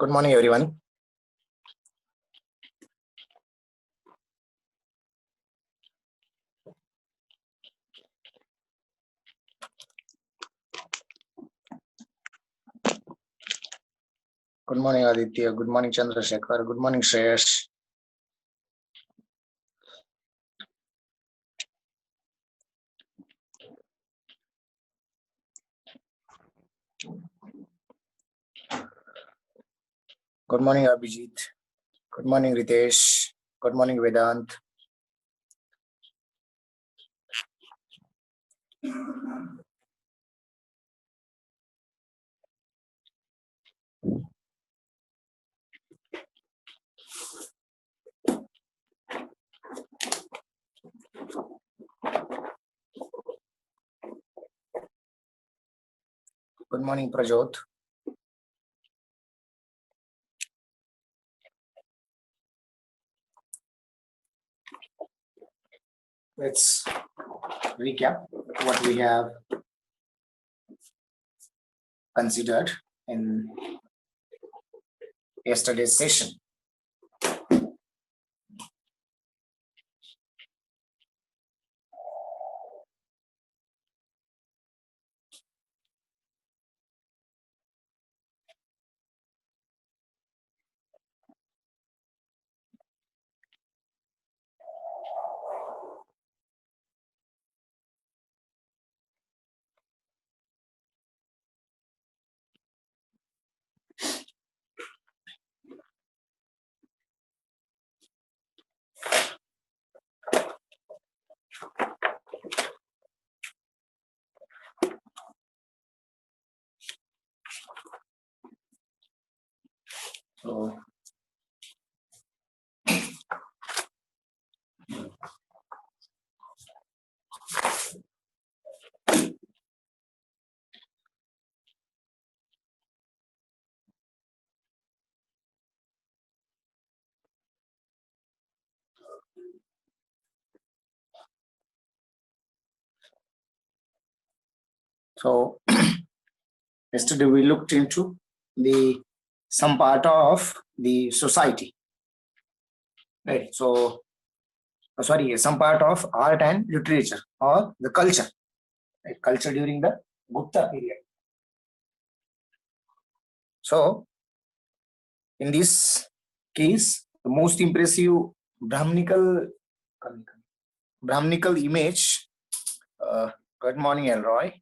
Good morning, everyone. Good morning, Aditya. Good morning, Chandrasekhar. Good morning, Shreyash. Good morning, Abhijit. Good morning, Ritesh. Good morning, Vedant. Good morning, Prajot. Let's recap what we have considered in yesterday's session. So yesterday we looked into some part of the society, right? So some part of art and literature or the culture, right? Culture during the Gupta period. So in this case, the most impressive Brahminical image. Good morning, Elroy.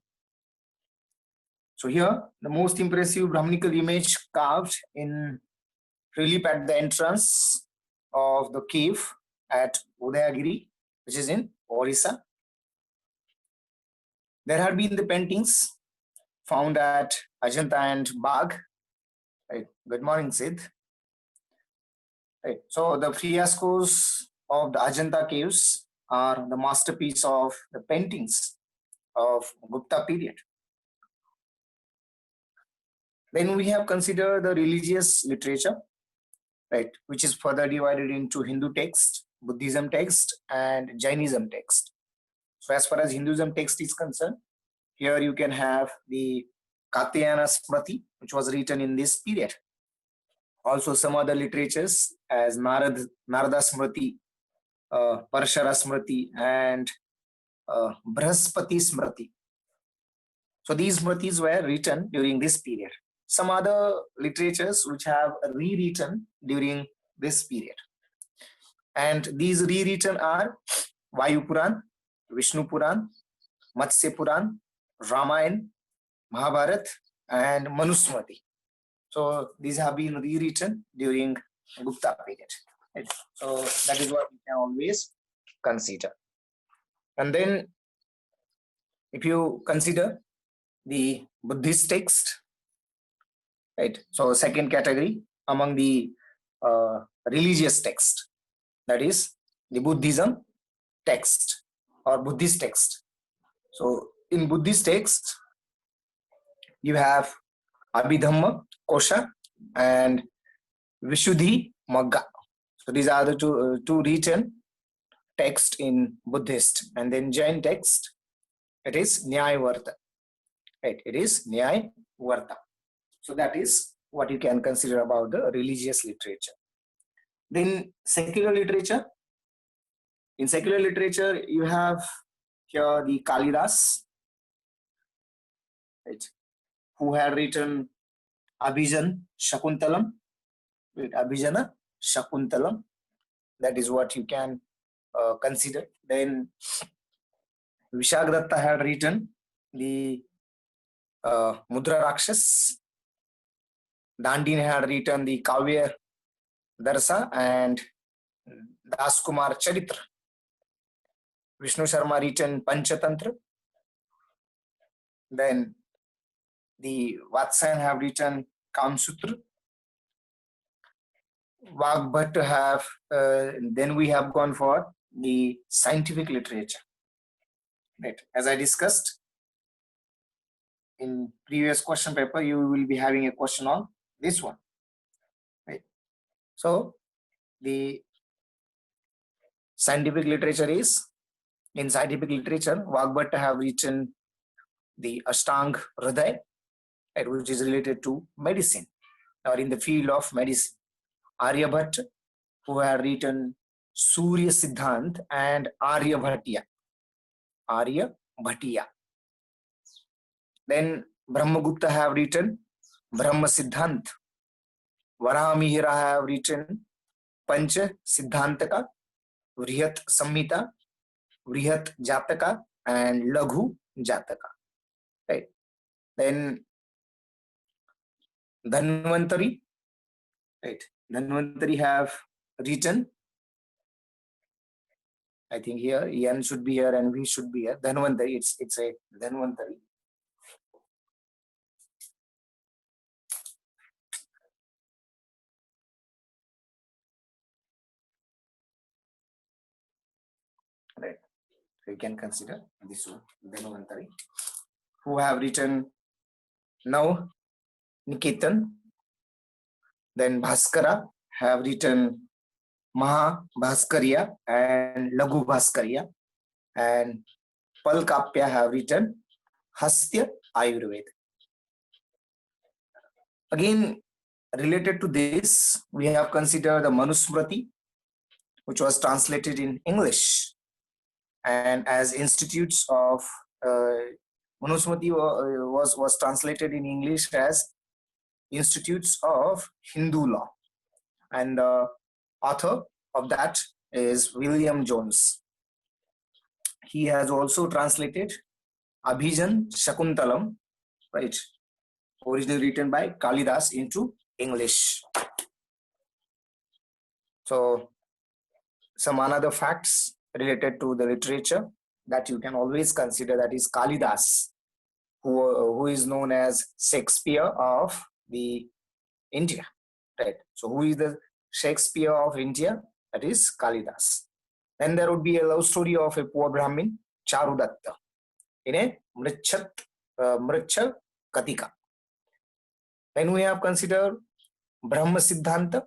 So here, the most impressive Brahminical image carved in relief at the entrance of the cave at Udayagiri, which is in Orissa. There have been the paintings found at Ajanta and Bagh. Right. Good morning, Sid. Right. So the frescoes of the Ajanta caves are the masterpiece of the paintings of Gupta period. Then we have considered the religious literature, right, which is further divided into Hindu text, Buddhism text, and Jainism text. So as far as Hinduism text is concerned, here you can have the Katyayana Smriti, which was written in this period. Also some other literatures as Narada Smriti, Parshara Smriti, and Brahaspati Smriti. So these Smritis were written during this period. Some other literatures which have rewritten during this period. And these rewritten are Vayu Puran, Vishnu Puran, Matsya Puran, Ramayana, Mahabharat, and Manusmriti. So these have been rewritten during Gupta period. Right? So that is what we can always consider. And then if you consider the Buddhist text, right? So second category among the religious text, that is the Buddhism text or Buddhist text. So in Buddhist text, you have Abhidhamma Kosha and Vishuddhi Magga. So these are the two written text in Buddhist. And then Jain text, it is Nyaya Varta. Right? It is Nyaya Varta. So that is what you can consider about the religious literature. Then secular literature. In secular literature, you have here the Kalidas, right, who had written Abhijan Shakuntalam. Wait, Abhijana Shakuntalam. That is what you can consider. Then Vishagdatta had written the Mudra Rakshas. Dandini had written the Kavya Darsa and Das Kumar Charitra. Vishnu Sharma written Panchatantra. Then the Vatsayan have written Kamsutra. Vagbhat have, then we have gone for the scientific literature. Right. As I discussed in previous question paper, you will be having a question on this one. Right. So the scientific literature is, in scientific literature, Vagbhat have written the Ashtang Hriday, right, which is related to medicine or in the field of medicine. Aryabhat, who have written Surya Siddhant and Aryabhatiya. Aryabhatiya. Then Brahmagupta have written Brahma Siddhant. Varahamihira have written Pancha Siddhantaka, Vrihat Samhita, Vrihat Jataka, and Laghu Jataka. Right. Then Dhanvantari, right? Dhanvantari have written, I think here Yan should be here and we should be here. Dhanvantari, it's a Dhanvantari. Right. So you can consider this one, Dhanvantari, who have written now Niketan. Then Bhaskara have written Maha Bhaskariya and Laghu Bhaskariya, and Palkapya have written Hastya Ayurveda. Again, related to this, we have considered the Manusmriti, which was translated in English, and as institutes of Manusmriti was translated in English as Institutes of Hindu Law, and the author of that is William Jones. He has also translated Abhijan Shakuntalam, right, originally written by Kalidas, into English. So some another facts related to the literature that you can always consider, that is Kalidas, who is known as Shakespeare of the India, right? So who is the Shakespeare of India? That is Kalidas. Then there would be a love story of a poor Brahmin, Charudatta, in a Mricha Katika. Then we have considered Brahma Siddhanta,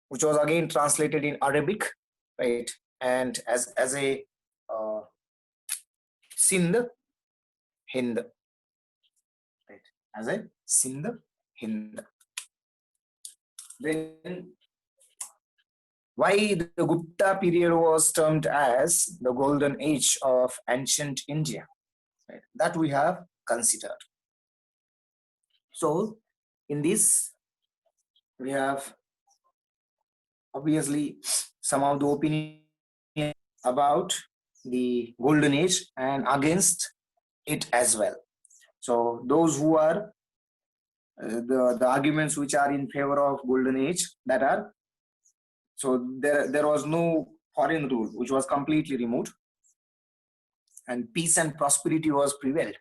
which was again translated in Arabic, right? And as a Sindh Hind, right? As a Sindh Hind. Then why the Gupta period was termed as the golden age of ancient India, right? That we have considered. So in this, we have obviously some of the opinion about the golden age and against it as well. So those who are the arguments which are in favor of golden age, that are, so there was no foreign rule, which was completely removed, and peace and prosperity was prevailed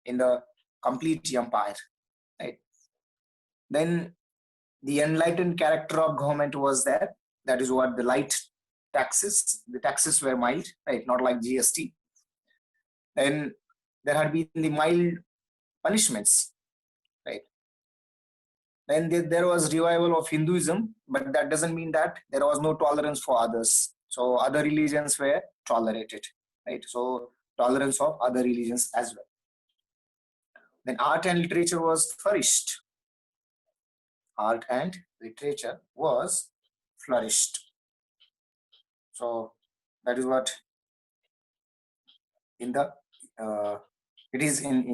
in the complete empire, right? Then the enlightened character of government was there. That is what the light taxes, the taxes were mild, right? Not like GST. Then there had been the mild punishments, right? Then there was revival of Hinduism, but that doesn't mean that there was no tolerance for others. So other religions were tolerated, right? So tolerance of other religions as well. Then art and literature was flourished. art and literature was flourished. So that is what in the it is in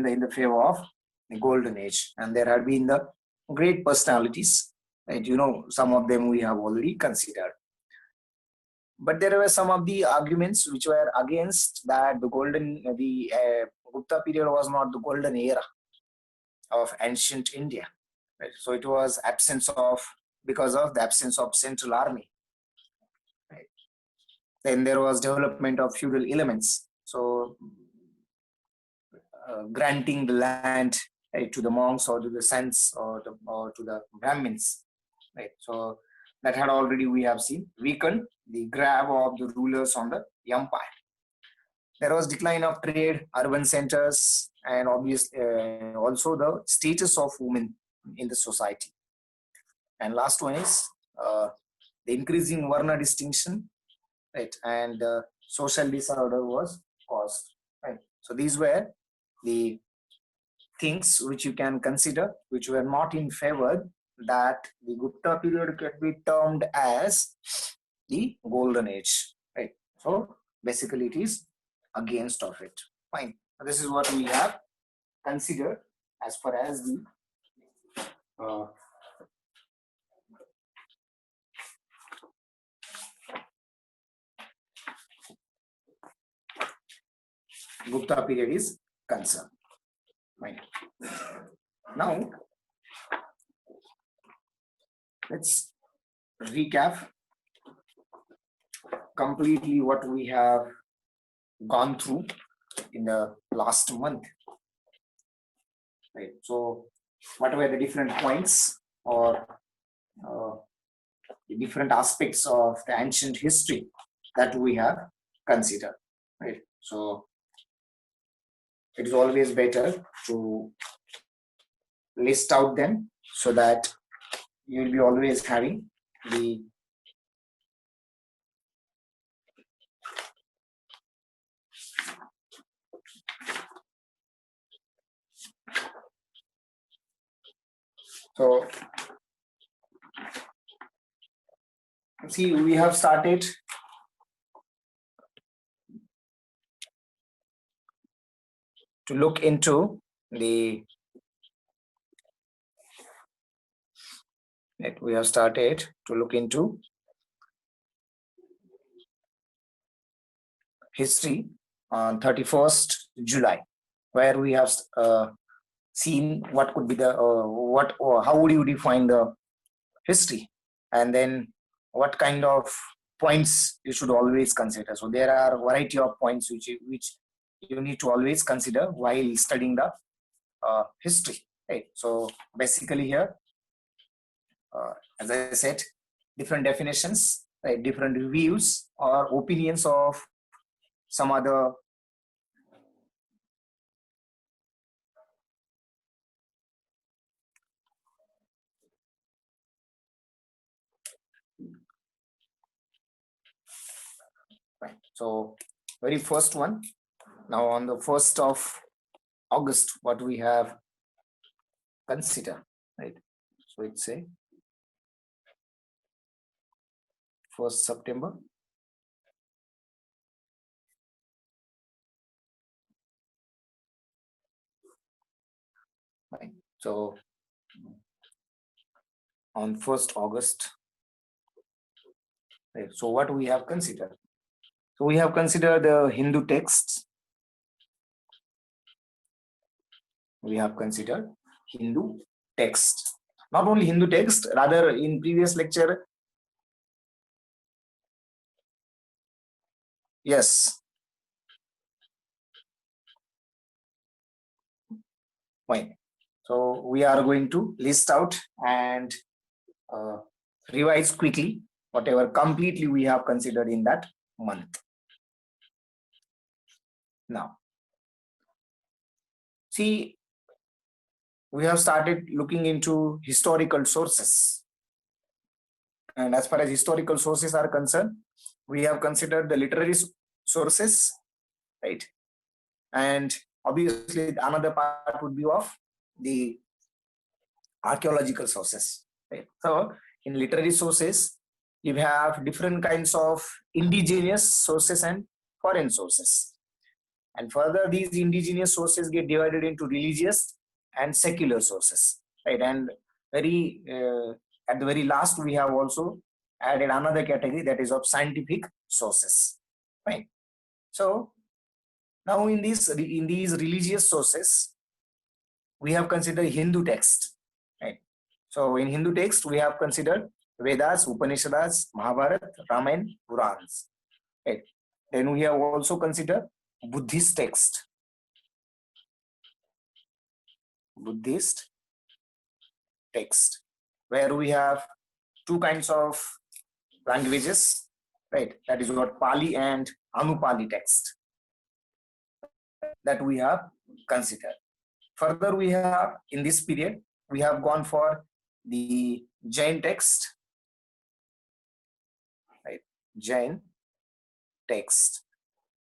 the favor of the golden age, and there had been the great personalities, right? Some of them we have already considered, but there were some of the arguments which were against that the Gupta period was not the golden era of ancient India, right? So it was because of the absence of central army, right? Then there was development of feudal elements, so granting the land, right, to the monks or to the saints or to the Brahmins, right? So that had already, we have seen, weakened the grab of the rulers on the empire. There was decline of trade, urban centers, and obviously also the status of women in the society. And last one is the increasing Varna distinction, right? And social disorder was caused, right? So these were the things which you can consider, which were not in favor that the Gupta period could be termed as the golden age, right? So basically it is against of it. Fine. This is what we have considered as far as the Gupta period is concerned. Fine. Now let's recap completely what we have gone through in the last month, right? So what were the different points or the different aspects of the ancient history that we have considered, right? So it is always better to list out them so that you will be always having the so see, we have started to look into the we have started to look into history on 31st July, where we have seen what could be the what or how would you define the history, and then what kind of points you should always consider. So there are a variety of points which you need to always consider while studying the history, right? So basically here, as I said, different definitions, right, different reviews or opinions of some other right. So very first one, now on the 1st of August, what we have consider, right? So it's a 1st September. Right. So on 1st August, right? So what we have considered? So we have considered the Hindu texts. We have considered Hindu text. Not only Hindu text, rather in previous lecture, yes. Fine. So we are going to list out and revise quickly whatever completely we have considered in that month. Now, see, we have started looking into historical sources. And as far as historical sources are concerned, we have considered the literary sources, right? And obviously, another part would be of the archaeological sources. Right? So in literary sources, you have different kinds of indigenous sources and foreign sources. And further, these indigenous sources get divided into religious and secular sources. Right? And very at the very last, we have also added another category, that is of scientific sources. Right? So now in these religious sources, we have considered Hindu text. Right? So in Hindu text, we have considered Vedas, Upanishads, Mahabharata, Ramayana, Purans. Right? Then we have also considered Buddhist text. Buddhist text, where we have two kinds of languages, right? That is what Pali and Anupali text that we have considered. Further, we have in this period, we have gone for the Jain text, right? Jain text.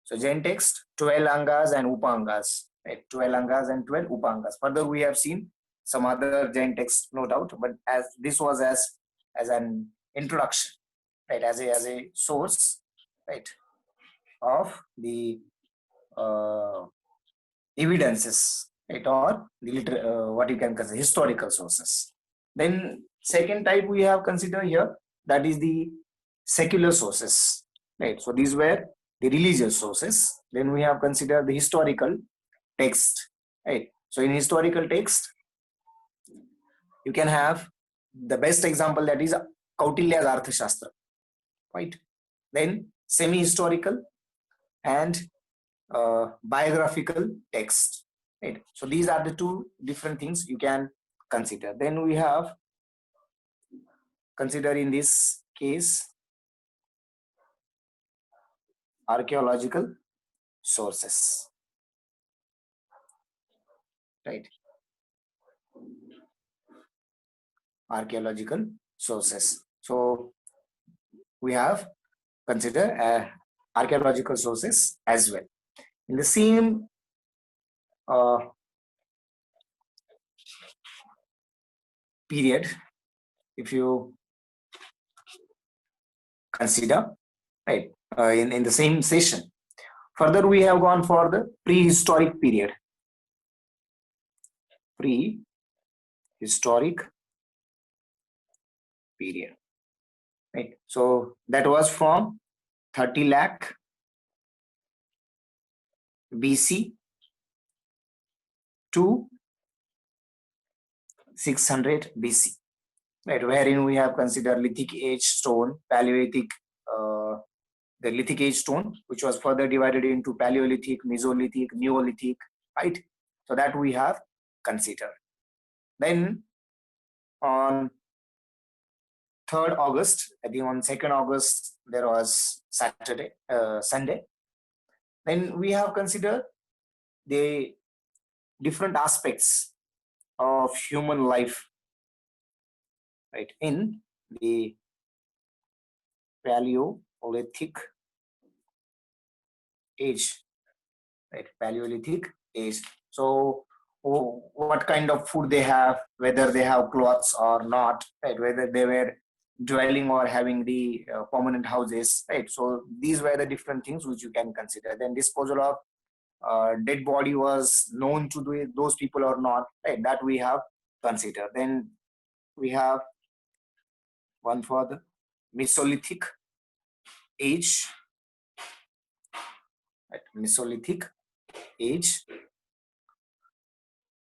So Jain text, 12 Angas and Upangas, right? 12 Angas and 12 Upangas. Further, we have seen some other Jain text, no doubt, but as this was as an introduction, right? As a source, right, of the evidences, right, or the what you can consider historical sources. Then second type we have considered here, that is the secular sources, right? So these were the religious sources. Then we have considered the historical text, right? So in historical text, you can have the best example, that is Kautilya's Arthashastra, right? Then semi-historical and biographical text, right? So these are the two different things you can consider. Then we have consider in this case archaeological sources, right? Archaeological sources. So we have consider archaeological sources as well. In the same period, if you consider, right, in the same session, further we have gone for the prehistoric period. Prehistoric period, right? So that was from 30 lakh BC to 600 BC, right? Wherein we have considered lithic age stone, Paleolithic, the lithic age stone, which was further divided into Paleolithic, Mesolithic, Neolithic, right? So that we have considered. Then on 3rd August, I think on 2nd August, there was Sunday. Then we have considered the different aspects of human life, right, in the Paleolithic age, right? Paleolithic age. So what kind of food they have, whether they have clothes or not, right? Whether they were dwelling or having the permanent houses, right? So these were the different things which you can consider. Then disposal of dead body was known to those people or not, right? That we have considered. Then we have one for the Mesolithic age, right? Mesolithic age,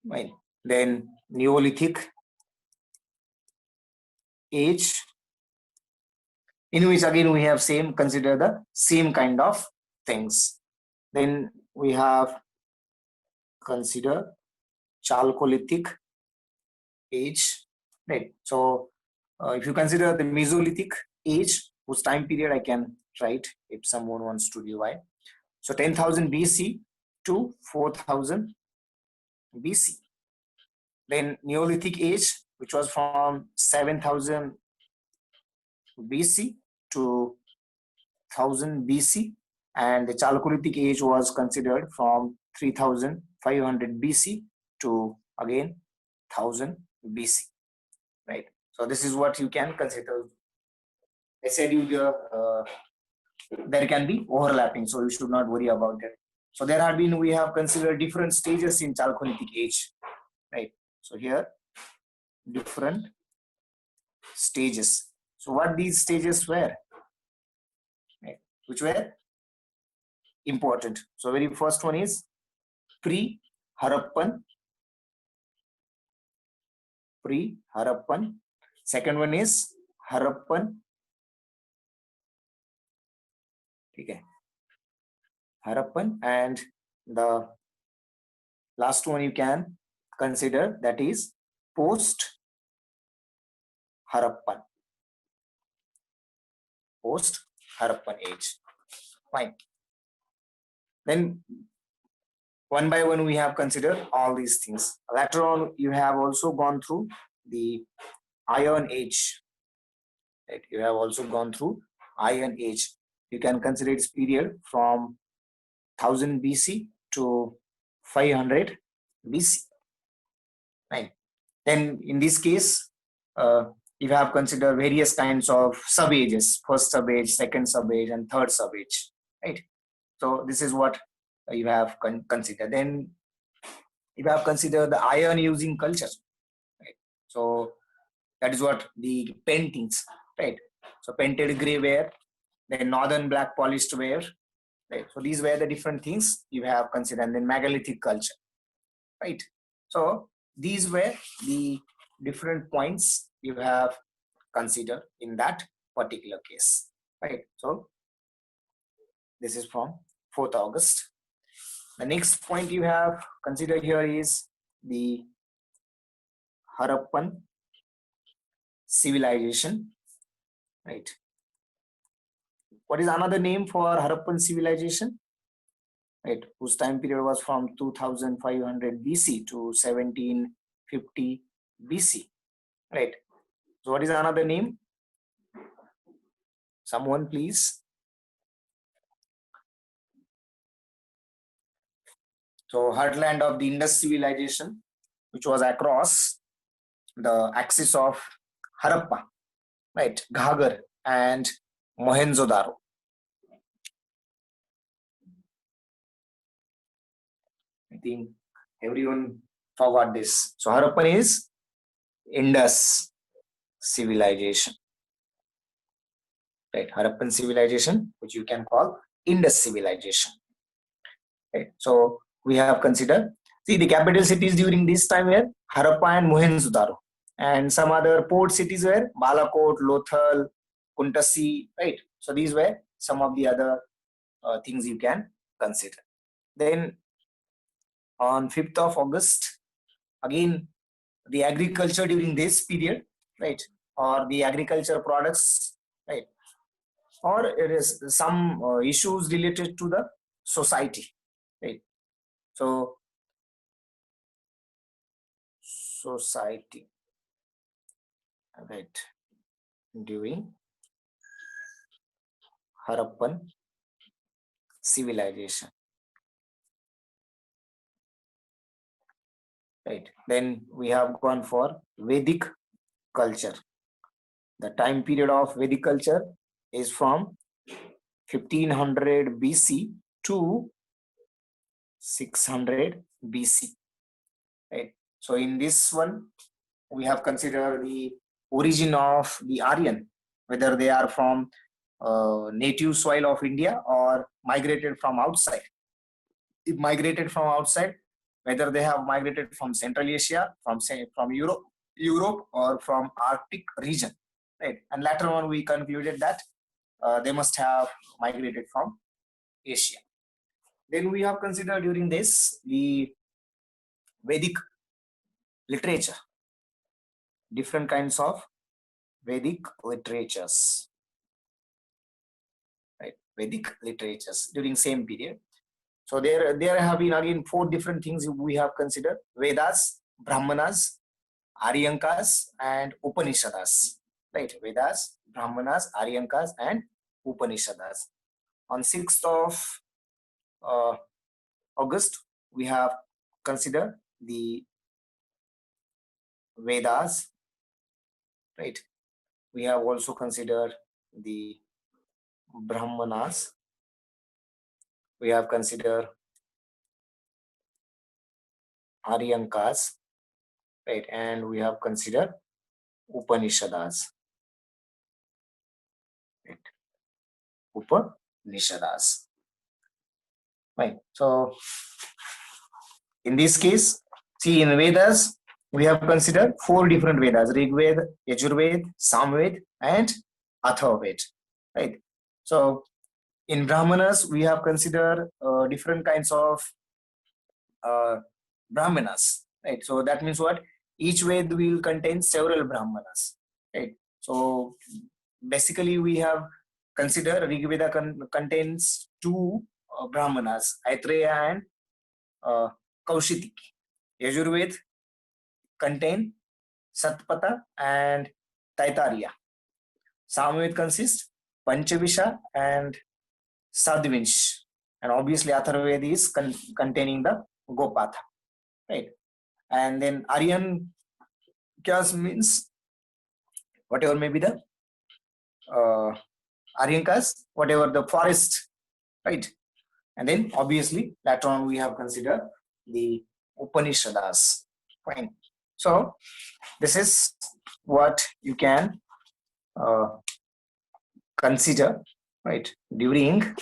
right? Then Neolithic age, in which again we have consider the same kind of things. Then we have consider Chalcolithic age, right? So if you consider the Mesolithic age, whose time period I can write if someone wants to divide. So 10,000 BC to 4,000 BC. Then Neolithic age, which was from 7,000 BC to 1000 BC, and the Chalcolithic age was considered from 3500 BC to again 1000 BC. right? So this is what you can consider. I said you there can be overlapping, so you should not worry about that. So there have been, we have considered different stages in Chalcolithic age, right? So here, different stages. So what these stages were, right? Which were important. So very first one is pre-Harappan, pre-Harappan. Second one is Harappan. Okay. Harappan, and the last one you can consider, that is post Harappan. Post Harappan age. Fine. Then one by one we have considered all these things. Later on you have also gone through the Iron Age. Right? You have also gone through Iron Age. You can consider its period from 1000 BC to 500 BC. Right. Then in this case, you have considered various kinds of sub-ages, first sub-age, second sub-age, and third sub-age, right? So this is what you have considered. Then you have considered the iron using culture, right? So that is what the paintings, right? So painted gray ware, then northern black polished ware, right? So these were the different things you have considered. And then megalithic culture, right? So these were the different points you have considered in that particular case, right? So this is from 4th August. The next point you have considered here is the Harappan civilization, right? What is another name for Harappan civilization? Right, whose time period was from 2500 BC to 1750 BC, right? So what is another name? Someone please. So heartland of the Indus civilization, which was across the axis of Harappa, right, Ghagar and Mohenjo-daro. I think everyone forgot this. So Harappan is Indus civilization, right? Harappan civilization, which you can call Indus civilization, right? So we have considered, see, the capital cities during this time were Harappa and Mohenjo-daro, and some other port cities were Balakot, Lothal, Kuntasi, right? So these were some of the other things you can consider. Then on 5th of August, again, the agriculture during this period, right? Or the agriculture products, right? Or it is some issues related to the society, right? So society, right, during Harappan civilization, right? Then we have gone for Vedic culture. The time period of Vedic culture is from 1500 BC to 600 BC, right? So in this one, we have considered the origin of the Aryan, whether they are from native soil of India or migrated from outside. If migrated from outside, whether they have migrated from Central Asia, from Europe, or from Arctic region, right? And later on, we concluded that they must have migrated from Asia. Then we have considered during this the Vedic literature, different kinds of Vedic literatures, right? Vedic literatures during same period. So there have been again 4 different things we have considered: Vedas, Brahmanas, Aryankas, and Upanishads, right? Vedas, Brahmanas, Aryankas, and Upanishads. On 6th of uh, August, we have considered the Vedas, right? We have also considered the Brahmanas. We have considered Aryankas, right? And we have considered Upanishads, right? Upanishads, right? So in this case, see, in Vedas, we have considered 4 different Vedas: Rig Veda, Yajurved, Samved, and Atharvaved, right? So in Brahmanas, we have considered different kinds of uh, Brahmanas, right? So that means what? Each Ved will contain several Brahmanas, right? So basically, we have considered Rig Veda contains 2 Brahmanas, Aitreya and Kaushitiki. Yajurved contain Satpata and Taittiriya. Samved consists Panchavisha and Sadvinsh. And obviously Atharvaved is containing the Gopatha, right? And then Aryan Kyas means whatever may be the Aryankas, whatever the forest, right? And then obviously later on we have considered the Upanishads, fine. So this is what you can consider, right, during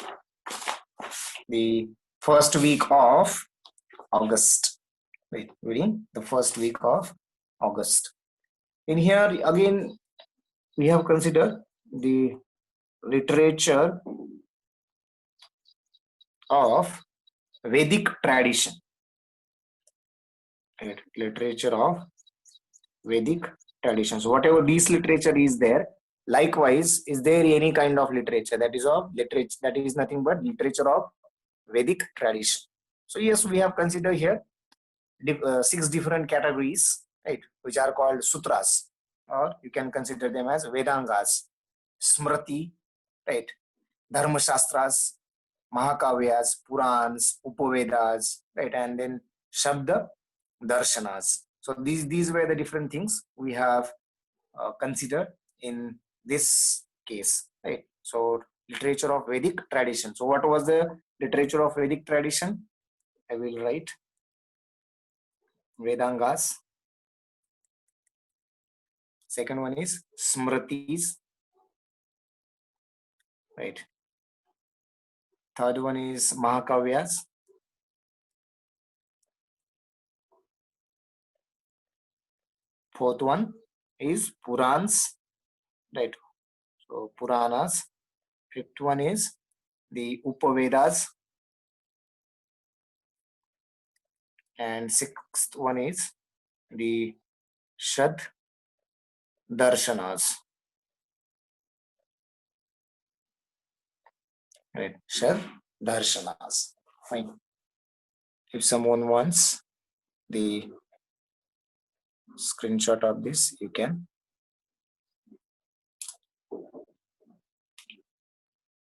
the first week of August, right, during the first week of August. In here again we have considered the literature of Vedic tradition, right? Literature of Vedic tradition. So whatever this literature is there, likewise, is there any kind of literature that is of literature that is nothing but literature of Vedic tradition? So yes, we have considered here 6 different categories, right, which are called sutras, or you can consider them as Vedangas, Smriti, right, Dharma Shastras, Mahakavyas, Purans, Upavedas, right, and then Shabda Darshanas. So these were the different things we have considered in this case, right? So literature of Vedic tradition. So what was the literature of Vedic tradition? I will write Vedangas. Second one is Smritis, right? Third one is Mahakavyas. Fourth one is Purans, right? So Puranas. Fifth one is the Upavedas. And sixth one is the Shad Darshanas. Right, Shad Darshanas. Fine. If someone wants the screenshot of this, you can